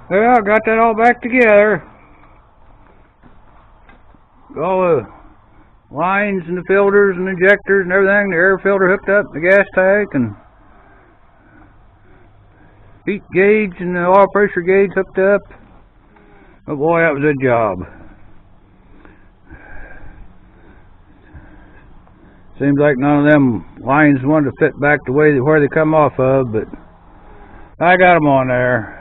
Well, got that all back together. All the lines and the filters and injectors and everything. The air filter hooked up, the gas tank, and heat gauge and the oil pressure gauge hooked up. Oh boy, that was a job. Seems like none of them lines wanted to fit back the way where they come off of, but I got them on there.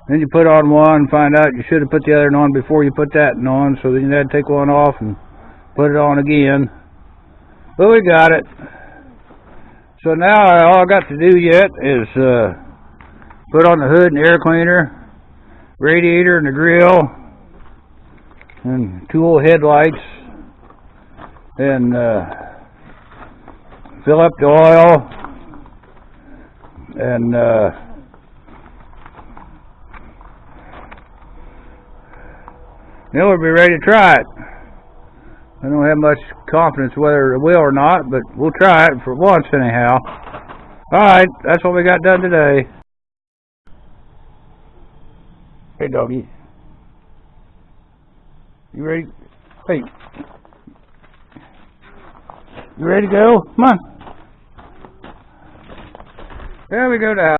Then you put on one and find out you should have put the other one on before you put that one on, so then you had to take one off and put it on again. But we got it. So now all I got to do yet is put on the hood and air cleaner, radiator and the grill, and two old headlights, and fill up the oil, and then we'll be ready to try it. I don't have much confidence whether it will or not, but we'll try it for once anyhow. Alright, that's what we got done today. Hey doggy. You ready? Hey. You ready to go? Come on. There we go now.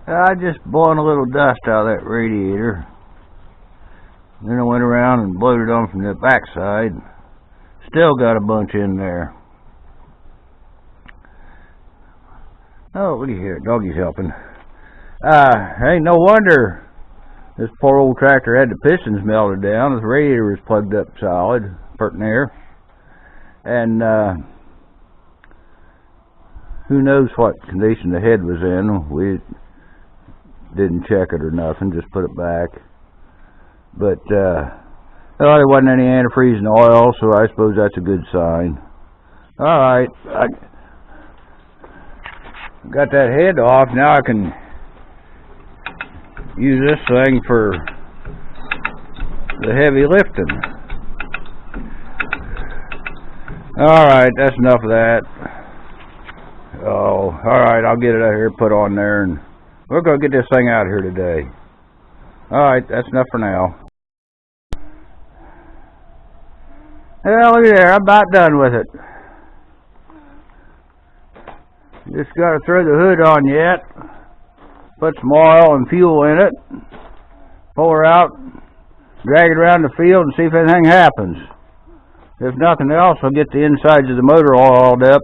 I just blowing a little dust out of that radiator. Then I went around and blowed it on from the backside. Still got a bunch in there. Oh, look at here, doggy's helping. Ain't no wonder this poor old tractor had the pistons melted down. The radiator was plugged up solid, pert near. And who knows what condition the head was in. We didn't check it or nothing, just put it back. But well, there wasn't any antifreeze in the oil, so I suppose that's a good sign. Alright, I got that head off. Now I can use this thing for the heavy lifting. Alright, that's enough of that. Oh, alright, I'll get it out here, put on there, and we're going to get this thing out here today. Alright, that's enough for now. Well, look at there, I'm about done with it. Just got to throw the hood on yet. Put some oil and fuel in it. Pull her out, drag it around the field and see if anything happens. If nothing else, I'll get the insides of the motor oiled up.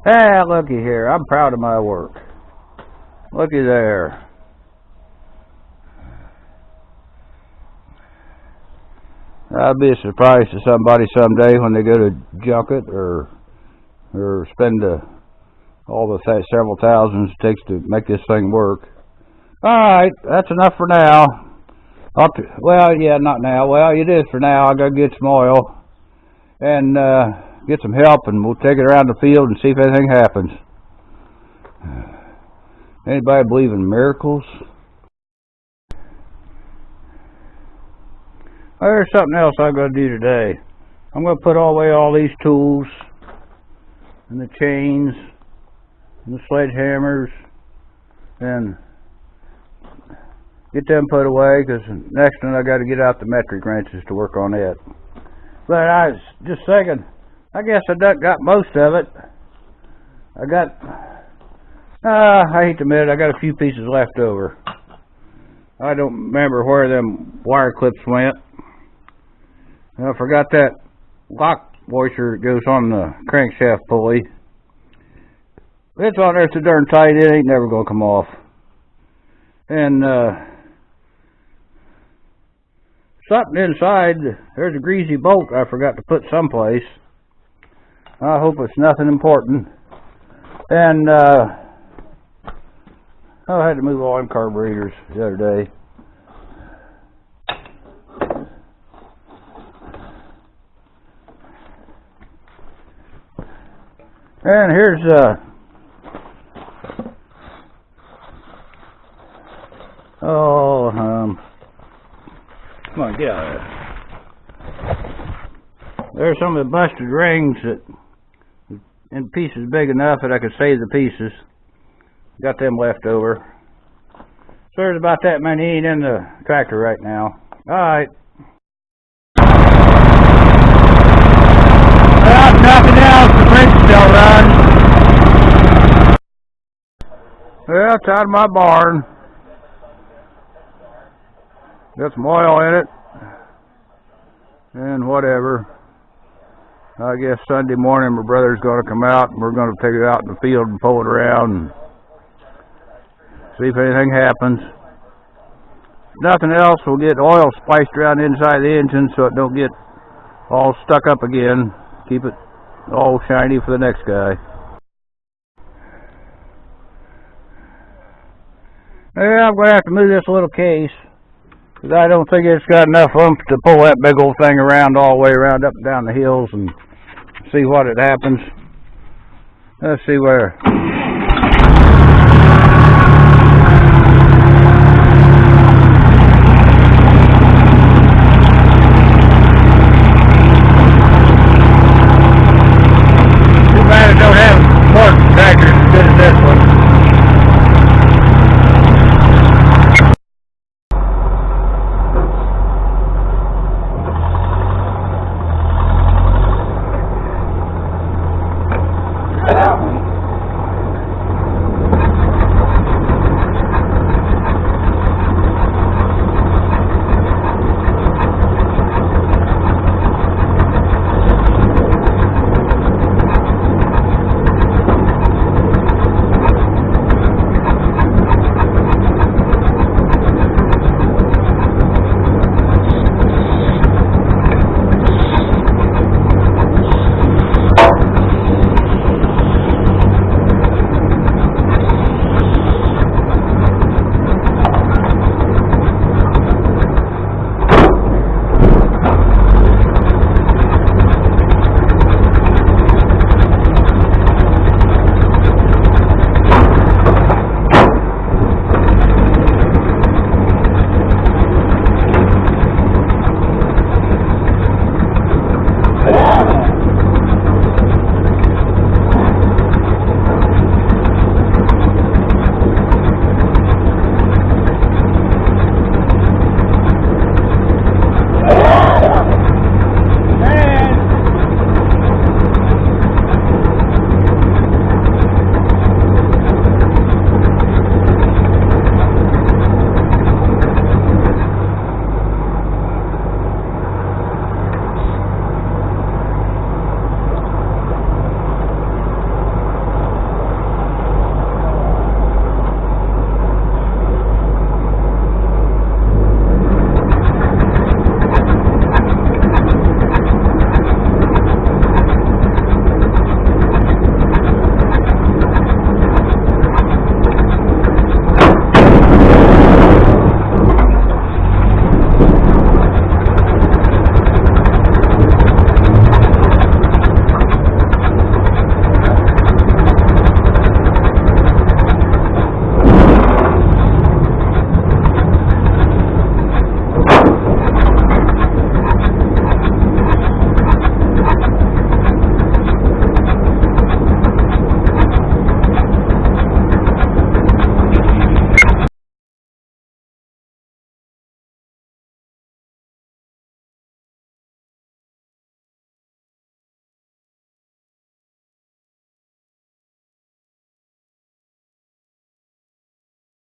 Ah, looky here, I'm proud of my work. Looky there. I'd be a surprise to somebody someday when they go to junk it or spend all the several thousands it takes to make this thing work. Alright, that's enough for now. Well, yeah, not now. Well, it is for now. I gotta get some oil and get some help, and we'll take it around the field and see if anything happens. Anybody believe in miracles? Well, there's something else I'm going to do today. I'm going to put away all these tools and the chains and the sledgehammers and get them put away, because next one I got to get out the metric wrenches to work on it. But I was just thinking, I guess I done got most of it. I hate to admit it, I got a few pieces left over. I don't remember where them wire clips went. I forgot that lock washer that goes on the crankshaft pulley. It's on there so darn tight, it ain't never gonna come off. And something inside, there's a greasy bolt I forgot to put someplace. I hope it's nothing important. And I had to move all them carburetors the other day. And here's come on, get out of there. There's some of the busted rings that in pieces big enough that I could save the pieces. Got them left over. So there's about that many in the tractor right now. Alright. Well, if nothing else, the fridge still runs. Well, it's out of my barn. Got some oil in it. And whatever. I guess Sunday morning my brother's going to come out and we're going to take it out in the field and pull it around and see if anything happens. If nothing else, we'll get oil spliced around inside the engine so it don't get all stuck up again. Keep it all shiny for the next guy. Yeah, I'm going to have to move this little case because I don't think it's got enough oomph to pull that big old thing around all the way around up and down the hills and see what it happens. Let's see where. Too bad I don't have a fork tractor